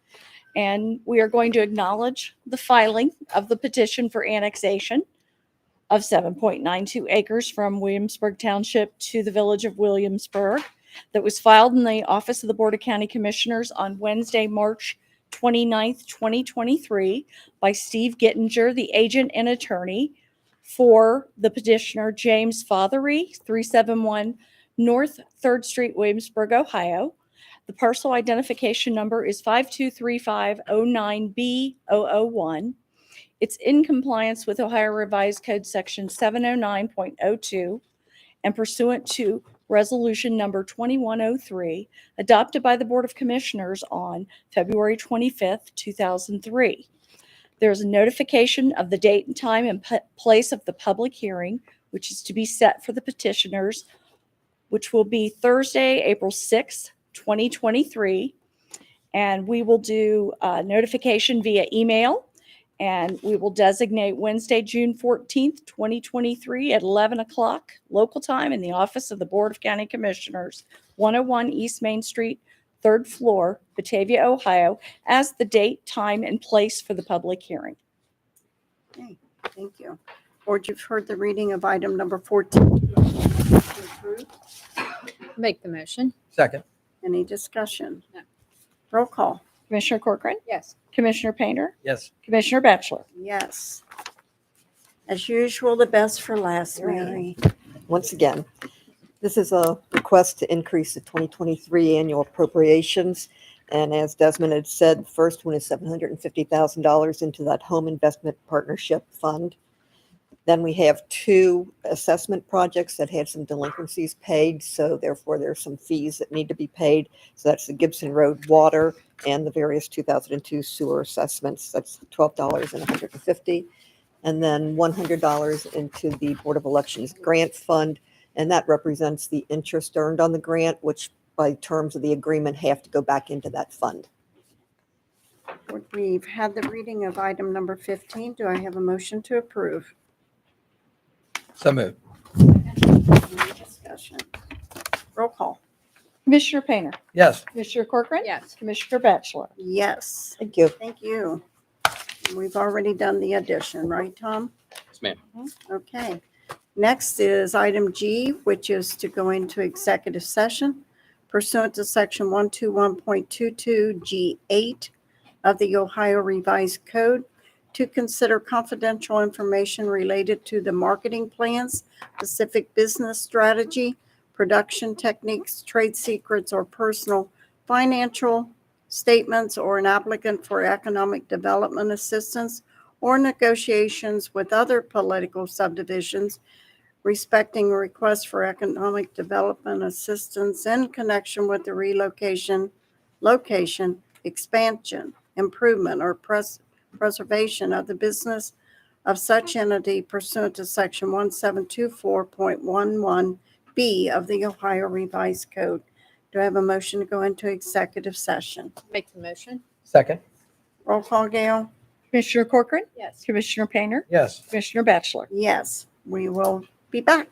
And we are going to acknowledge the filing of the petition for annexation of 7.92 acres from Williamsburg Township to the village of Williamsburg that was filed in the office of the Board of County Commissioners on Wednesday, March 29th, 2023 by Steve Gittinger, the agent and attorney for the petitioner James Fothery, 371 North 3rd Street, Williamsburg, Ohio. The parcel identification number is 523509B001. It's in compliance with Ohio Revised Code section 709.02 and pursuant to resolution number 2103 adopted by the Board of Commissioners on February 25th, 2003. There's a notification of the date and time and place of the public hearing, which is to be set for the petitioners, which will be Thursday, April 6th, 2023. And we will do notification via email, and we will designate Wednesday, June 14th, 2023 at 11 o'clock local time in the office of the Board of County Commissioners, 101 East Main Street, 3rd floor, Batavia, Ohio, as the date, time, and place for the public hearing. Okay, thank you. Board, you've heard the reading of item number 14. Make the motion. Second. Any discussion? No. Roll call. Commissioner Corcoran. Yes. Commissioner Painter, Yes. Commissioner Batchelor. Yes. As usual, the best for last, Mary. Once again, this is a request to increase the 2023 annual appropriations. And as Desmond had said, the first one is $750,000 into that home investment partnership fund. Then we have 2 assessment projects that had some delinquencies paid, so therefore there's some fees that need to be paid. So that's the Gibson Road water and the various 2002 sewer assessments. That's $12 and $150. And then $100 into the Board of Elections grant fund, and that represents the interest earned on the grant, which by terms of the agreement have to go back into that fund. We've had the reading of item number 15. Do I have a motion to approve? So moved. Any discussion? Roll call. Commissioner Painter, Yes. Commissioner Corcoran. Yes. Commissioner Batchelor. Yes, Thank you. thank you. We've already done the addition, right, Tom? Yes, ma'am. Okay. Next is item G, which is to go into executive session pursuant to section 121.22 G8 of the Ohio Revised Code to consider confidential information related to the marketing plans, specific business strategy, production techniques, trade secrets, or personal financial statements, or an applicant for economic development assistance or negotiations with other political subdivisions respecting requests for economic development assistance in connection with the relocation, location, expansion, improvement, or preservation of the business of such entity pursuant to section 1724.11B of the Ohio Revised Code. Do I have a motion to go into executive session? Make the motion. Second. Roll call, Gail. Commissioner Corcoran, Yes. Commissioner Painter, Yes. Commissioner Batchelor. Yes, we will be back.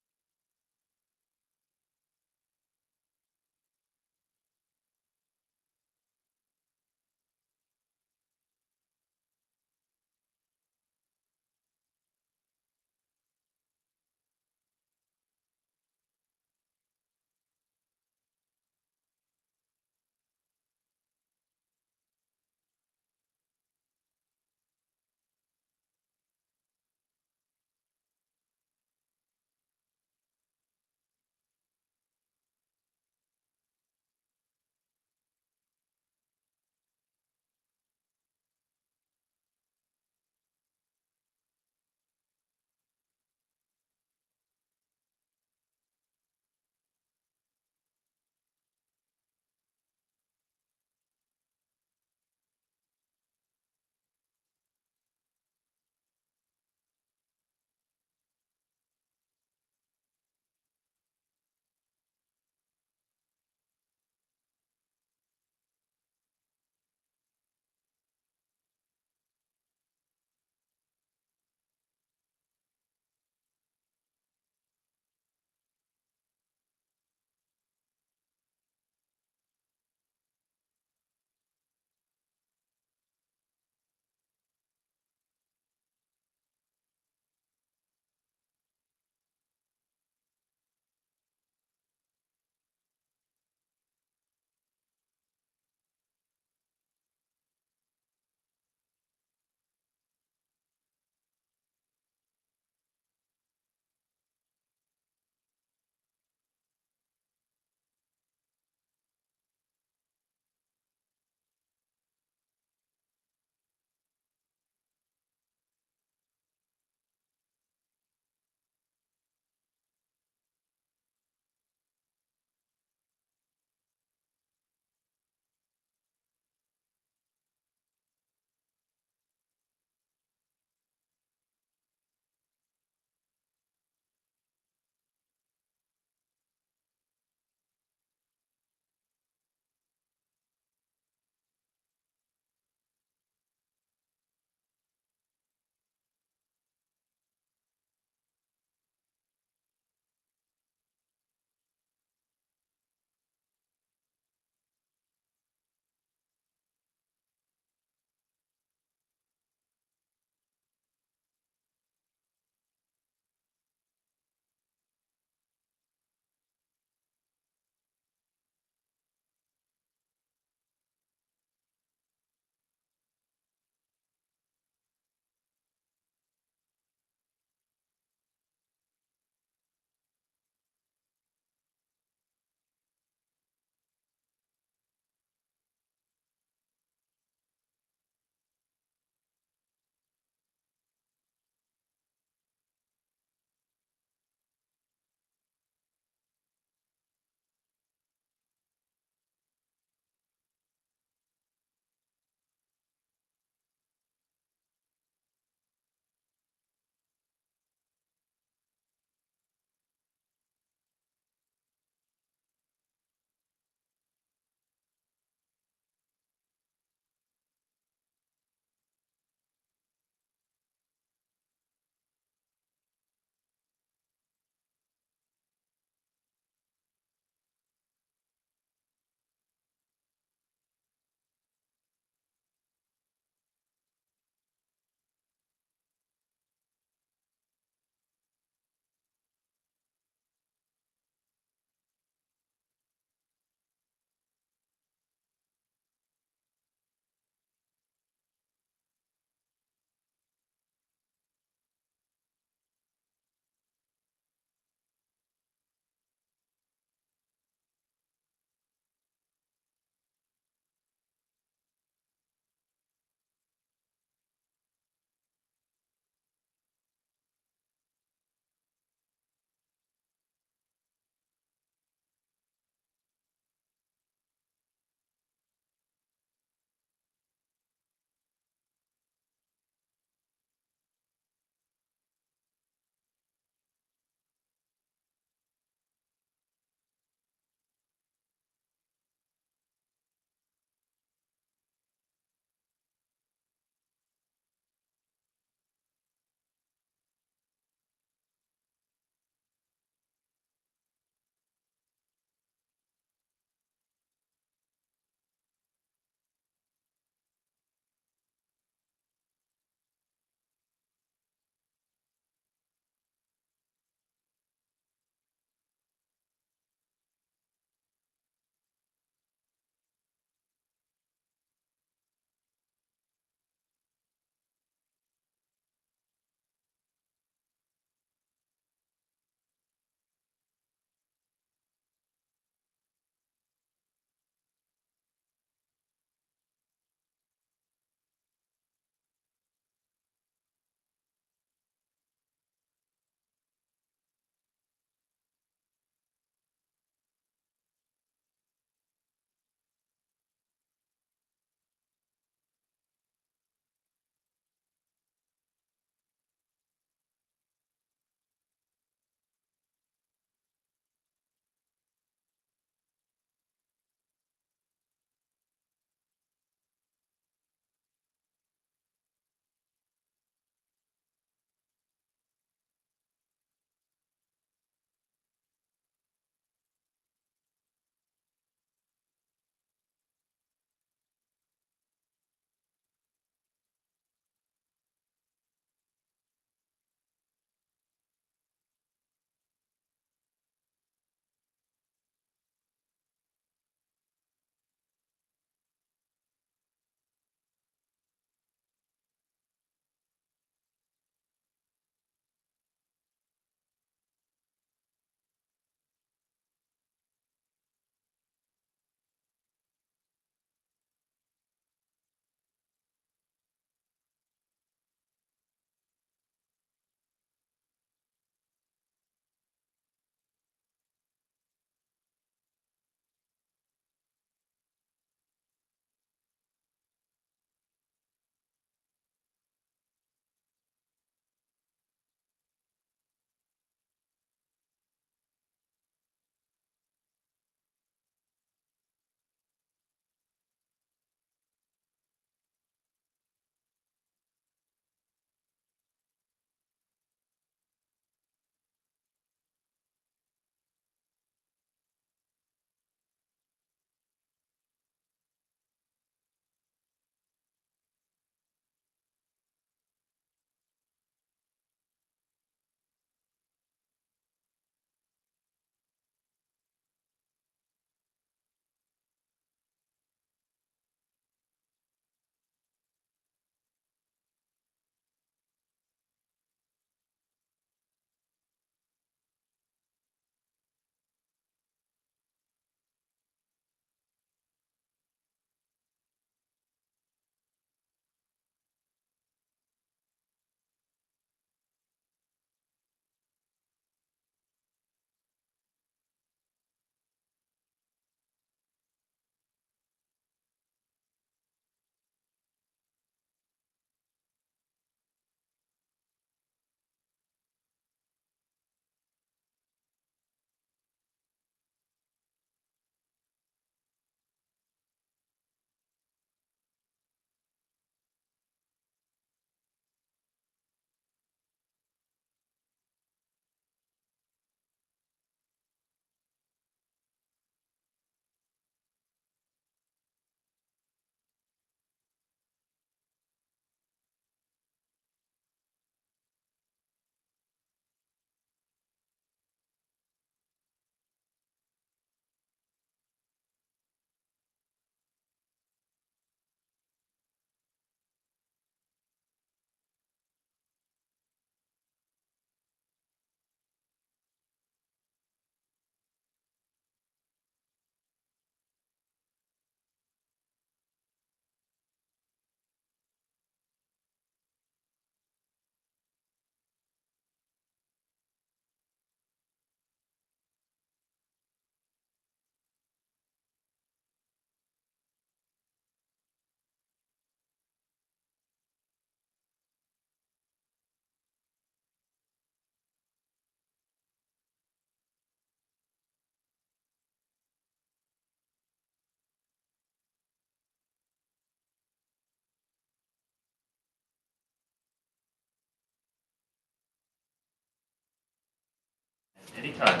Anytime.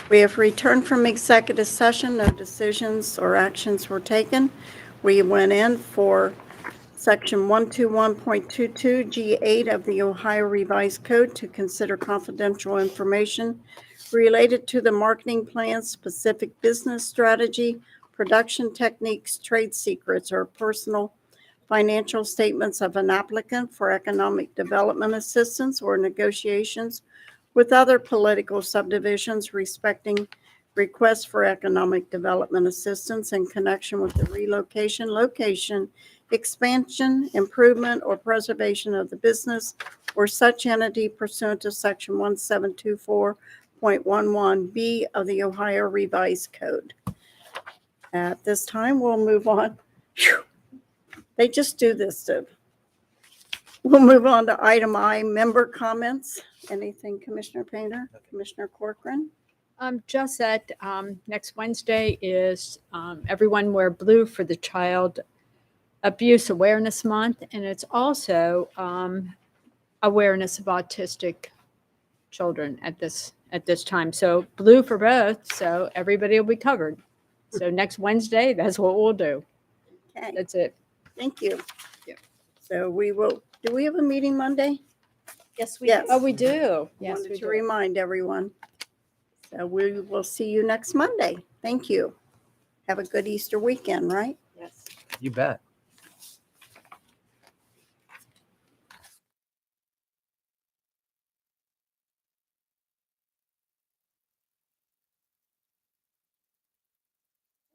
We have returned from executive session. No decisions or actions were taken. We went in for Section 121.22 G8 of the Ohio Revised Code to consider confidential information related to the marketing plan, specific business strategy, production techniques, trade secrets, or personal financial statements of an applicant for economic development assistance or negotiations with other political subdivisions respecting requests for economic development assistance in connection with the relocation, location, expansion, improvement, or preservation of the business or such entity pursuant to Section 1724.11B of the Ohio Revised Code. At this time, we'll move on. Phew. They just do this, too. We'll move on to item I, member comments. Anything, Commissioner Painter, Commissioner Corcoran? Just that next Wednesday is Everyone Wear Blue for the Child Abuse Awareness Month, and it's also awareness of autistic children at this time. So blue for both, so everybody will be covered. So next Wednesday, that's what we'll do. Okay. That's it. Thank you. So we will, do we have a meeting Monday? Yes, we Yes. do. Oh, we do. Yes, Wanted we to do. remind everyone. So we will see you next Monday. Thank you. Have a good Easter weekend, right? Yes. You bet.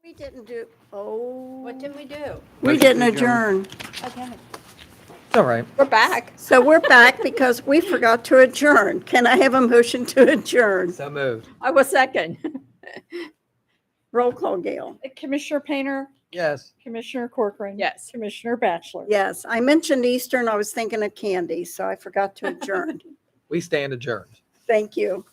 We didn't do, oh. What did we do? We Motion didn't to adjourn. adjourn. Okay. It's all right. We're back. So we're back because we forgot to adjourn. Can I have a motion to adjourn? So moved. I was second. Roll call, Gail. Commissioner Painter, Yes. Commissioner Corcoran. Yes. Commissioner Batchelor. Yes, I mentioned Easter and I was thinking of candy, so I forgot to adjourn. We stand adjourned. Thank you.